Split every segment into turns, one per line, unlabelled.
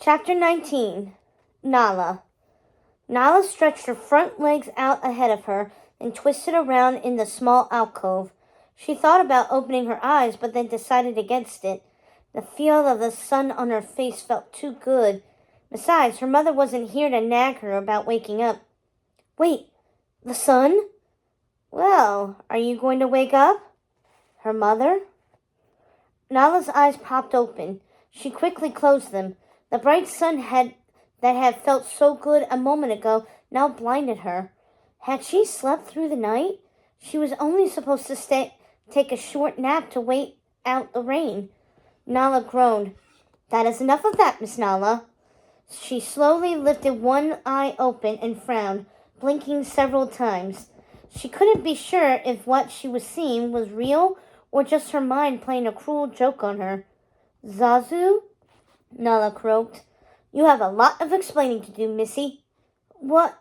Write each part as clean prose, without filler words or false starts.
Chapter 19. Nala. Nala stretched her front legs out ahead of her and twisted around in the small alcove. She thought about opening her eyes, but then decided against it. The feel of the sun on her face felt too good. Besides, her mother wasn't here to nag her about waking up. Wait, the sun? Well, are you going to wake up? Her mother? Nala's eyes popped open. She quickly closed them. The bright sun that had felt so good a moment ago now blinded her. Had she slept through the night? She was only supposed to take a short nap to wait out the rain. Nala groaned. That is enough of that, Miss Nala. She slowly lifted one eye open and frowned, blinking several times. She couldn't be sure if what she was seeing was real or just her mind playing a cruel joke on her. Zazu? Nala croaked. You have a lot of explaining to do, Missy. What?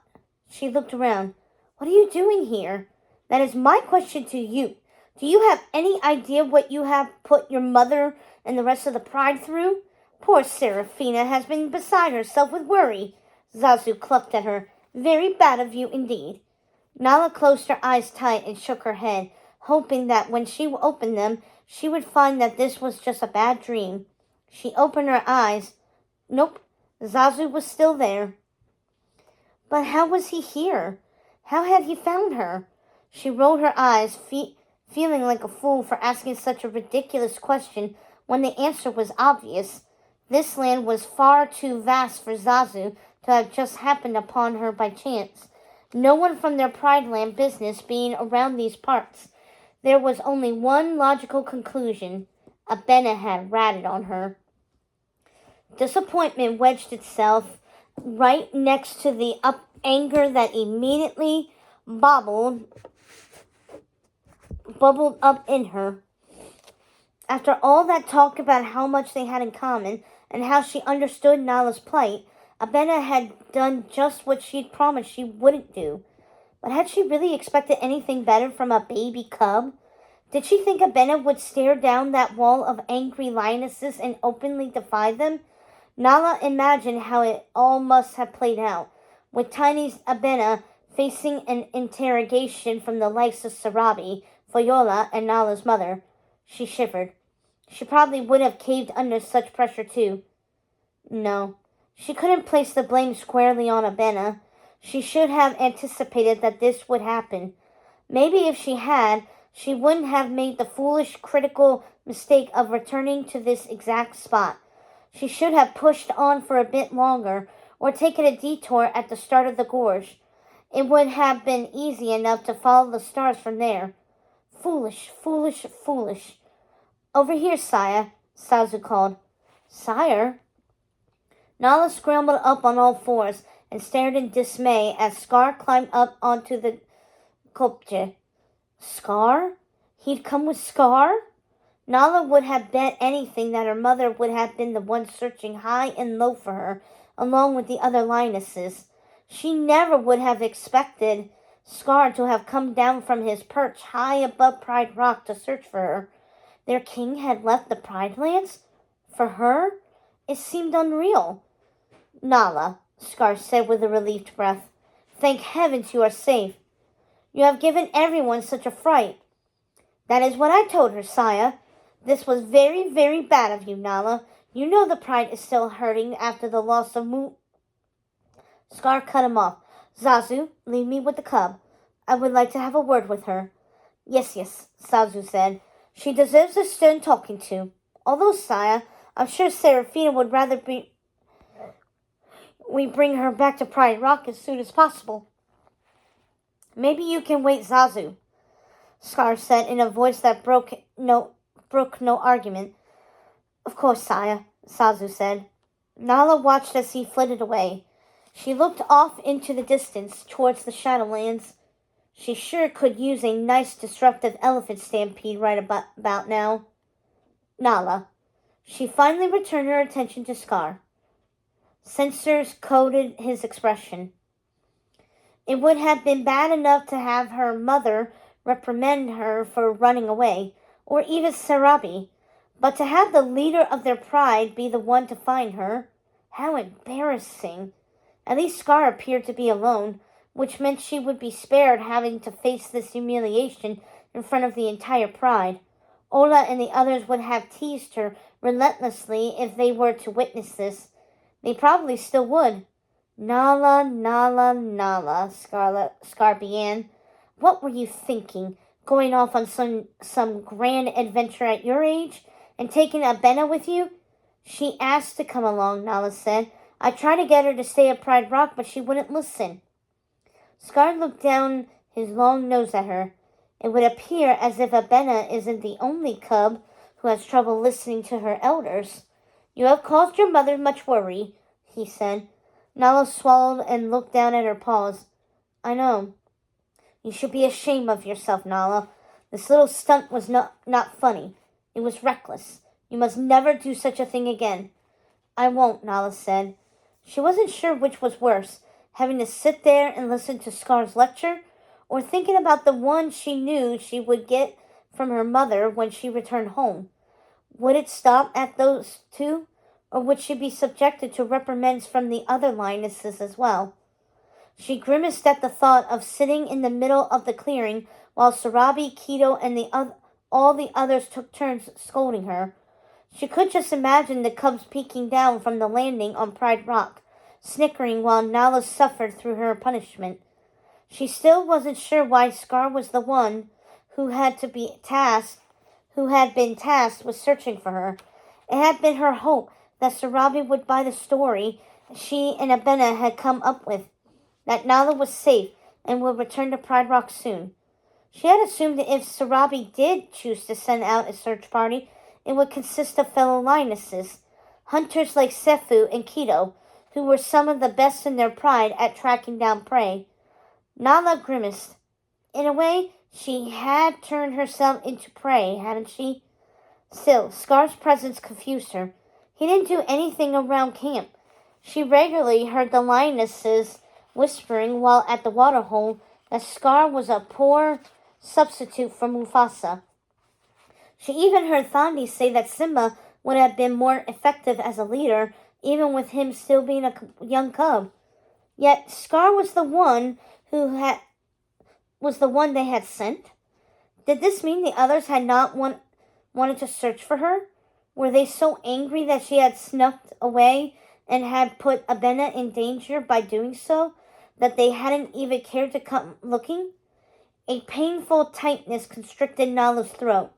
She looked around. What are you doing here? That is my question to you. Do you have any idea what you have put your mother and the rest of the pride through? Poor Seraphina has been beside herself with worry. Zazu clucked at her. Very bad of you indeed. Nala closed her eyes tight and shook her head, hoping that when she opened them, she would find that this was just a bad dream. She opened her eyes. Nope, Zazu was still there. But how was he here? How had he found her? She rolled her eyes, feeling like a fool for asking such a ridiculous question when the answer was obvious. This land was far too vast for Zazu to have just happened upon her by chance. No one from their Pride Land business being around these parts. There was only one logical conclusion. Abena had ratted on her. Disappointment wedged itself right next to the anger that immediately bubbled up in her. After all that talk about how much they had in common and how she understood Nala's plight, Abena had done just what she'd promised she wouldn't do. But had she really expected anything better from a baby cub? Did she think Abena would stare down that wall of angry lionesses and openly defy them? Nala imagined how it all must have played out, with tiny Abena facing an interrogation from the likes of Sarabi, Foyola, and Nala's mother. She shivered. She probably would have caved under such pressure too. No, she couldn't place the blame squarely on Abena. She should have anticipated that this would happen. Maybe if she had, she wouldn't have made the foolish, critical mistake of returning to this exact spot. She should have pushed on for a bit longer, or taken a detour at the start of the gorge. It would have been easy enough to follow the stars from there. Foolish, foolish, foolish. Over here, Sire, Zazu called. Sire? Nala scrambled up on all fours and stared in dismay as Scar climbed up onto the kopje. Scar? He'd come with Scar? Nala would have bet anything that her mother would have been the one searching high and low for her, along with the other lionesses. She never would have expected Scar to have come down from his perch high above Pride Rock to search for her. Their king had left the Pride Lands? For her? It seemed unreal. Nala, Scar said with a relieved breath. Thank heavens you are safe. You have given everyone such a fright. That is what I told her, Sire. This was very, very bad of you, Nala. You know the pride is still hurting after the loss of Scar cut him off. Zazu, leave me with the cub. I would like to have a word with her. Yes, Zazu said. She deserves a stern talking to. Although, Sire, I'm sure Seraphina would rather we bring her back to Pride Rock as soon as possible. Maybe you can wait, Zazu, Scar said in a voice that broke no argument. Of course, Sire, Zazu said. Nala watched as he flitted away. She looked off into the distance towards the Shadowlands. She sure could use a nice disruptive elephant stampede right about now. Nala. She finally returned her attention to Scar. Sensors coded his expression. It would have been bad enough to have her mother reprimand her for running away, or even Sarabi, but to have the leader of their pride be the one to find her, How embarrassing. At least Scar appeared to be alone, which meant she would be spared having to face this humiliation in front of the entire pride. Ola and the others would have teased her relentlessly if they were to witness this. They probably still would. Nala, Nala, Nala, Scar began. What were you thinking? Going off on some grand adventure at your age? And taking Abena with you? She asked to come along, Nala said. I tried to get her to stay at Pride Rock, but she wouldn't listen. Scar looked down his long nose at her. It would appear as if Abena isn't the only cub who has trouble listening to her elders. You have caused your mother much worry, he said. Nala swallowed and looked down at her paws. I know. You should be ashamed of yourself, Nala. This little stunt was not funny. It was reckless. You must never do such a thing again. I won't, Nala said. She wasn't sure which was worse, having to sit there and listen to Scar's lecture, or thinking about the one she knew she would get from her mother when she returned home. Would it stop at those two, or would she be subjected to reprimands from the other lionesses as well? She grimaced at the thought of sitting in the middle of the clearing while Sarabi, Keto, and all the others took turns scolding her. She could just imagine the cubs peeking down from the landing on Pride Rock, snickering while Nala suffered through her punishment. She still wasn't sure why Scar was the one who had been tasked with searching for her. It had been her hope that Sarabi would buy the story she and Abena had come up with, that Nala was safe and would return to Pride Rock soon. She had assumed that if Sarabi did choose to send out a search party, it would consist of fellow lionesses, hunters like Sefu and Keto, who were some of the best in their pride at tracking down prey. Nala grimaced. In a way, she had turned herself into prey, hadn't she? Still, Scar's presence confused her. He didn't do anything around camp. She regularly heard the lionesses whispering while at the waterhole that Scar was a poor substitute for Mufasa. She even heard Thandi say that Simba would have been more effective as a leader, even with him still being a young cub. Yet Scar was the one they had sent. Did this mean the others had not wanted to search for her? Were they so angry that she had snuck away and had put Abena in danger by doing so, that they hadn't even cared to come looking? A painful tightness constricted Nala's throat.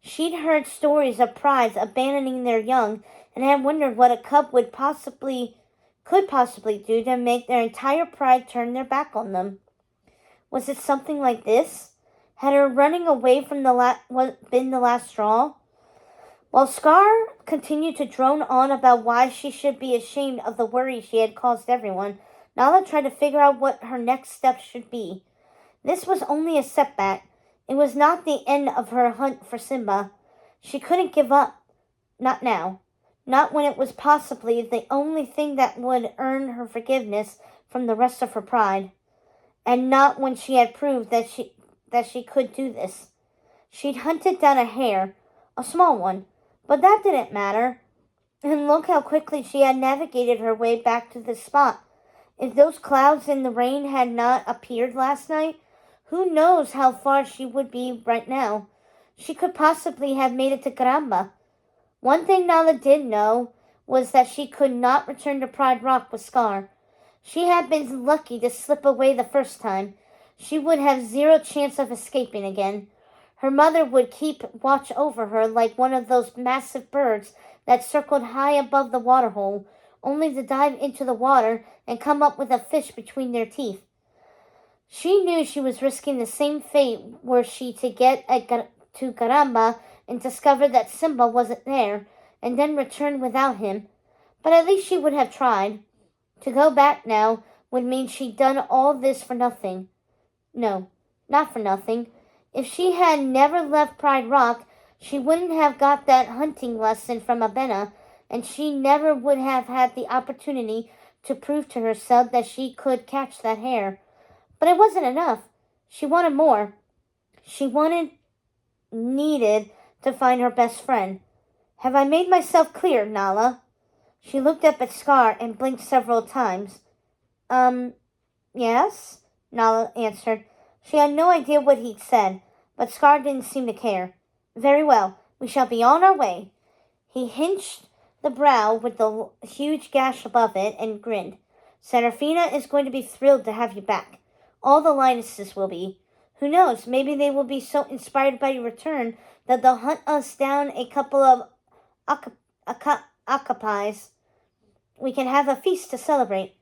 She'd heard stories of prides abandoning their young and had wondered what a cub could possibly do to make their entire pride turn their back on them. Was it something like this? Had her running away from been the last straw? While Scar continued to drone on about why she should be ashamed of the worry she had caused everyone, Nala tried to figure out what her next step should be. This was only a setback. It was not the end of her hunt for Simba. She couldn't give up. Not now. Not when it was possibly the only thing that would earn her forgiveness from the rest of her pride. And not when she had proved that she could do this. She'd hunted down a hare, a small one, but that didn't matter. And look how quickly she had navigated her way back to this spot. If those clouds in the rain had not appeared last night, who knows how far she would be right now. She could possibly have made it to Caramba. One thing Nala did know was that she could not return to Pride Rock with Scar. She had been lucky to slip away the first time. She would have zero chance of escaping again. Her mother would keep watch over her like one of those massive birds that circled high above the waterhole, only to dive into the water and come up with a fish between their teeth. She knew she was risking the same fate were she to get to Caramba and discover that Simba wasn't there, and then return without him. But at least she would have tried. To go back now would mean she'd done all this for nothing. No, not for nothing. If she had never left Pride Rock, she wouldn't have got that hunting lesson from Abena, and she never would have had the opportunity to prove to herself that she could catch that hare. But it wasn't enough. She wanted more. She needed to find her best friend. Have I made myself clear, Nala? She looked up at Scar and blinked several times. Yes? Nala answered. She had no idea what he'd said, but Scar didn't seem to care. Very well, we shall be on our way. He hinged the brow with the huge gash above it and grinned. Serafina is going to be thrilled to have you back. All the Linuses will be. Who knows, maybe they will be so inspired by your return that they'll hunt us down a couple of octopies. We can have a feast to celebrate.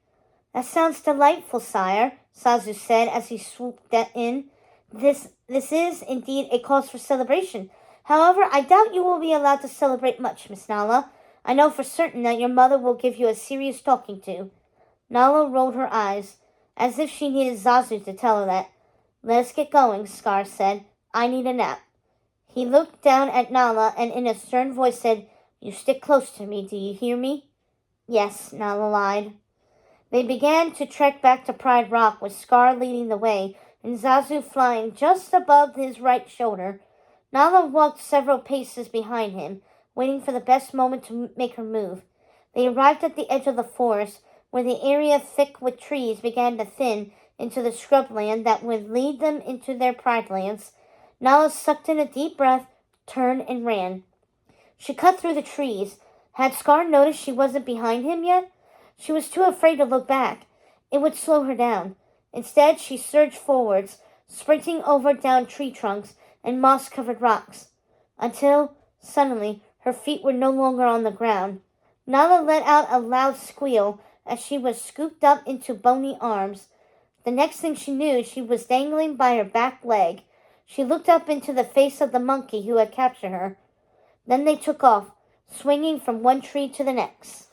That sounds delightful, sire, Zazu said as he swooped in. This is indeed a cause for celebration. However, I doubt you will be allowed to celebrate much, Miss Nala. I know for certain that your mother will give you a serious talking to. Nala rolled her eyes, as if she needed Zazu to tell her that. Let us get going, Scar said. I need a nap. He looked down at Nala and in a stern voice said, You stick close to me, do you hear me? Yes, Nala lied. They began to trek back to Pride Rock with Scar leading the way and Zazu flying just above his right shoulder. Nala walked several paces behind him, waiting for the best moment to make her move. They arrived at the edge of the forest, where the area thick with trees began to thin into the scrubland that would lead them into their Pride Lands. Nala sucked in a deep breath, turned, and ran. She cut through the trees. Had Scar noticed she wasn't behind him yet? She was too afraid to look back. It would slow her down. Instead, she surged forwards, sprinting over down tree trunks and moss-covered rocks, until, suddenly, her feet were no longer on the ground. Nala let out a loud squeal as she was scooped up into bony arms. The next thing she knew, she was dangling by her back leg. She looked up into the face of the monkey who had captured her. Then they took off, swinging from one tree to the next.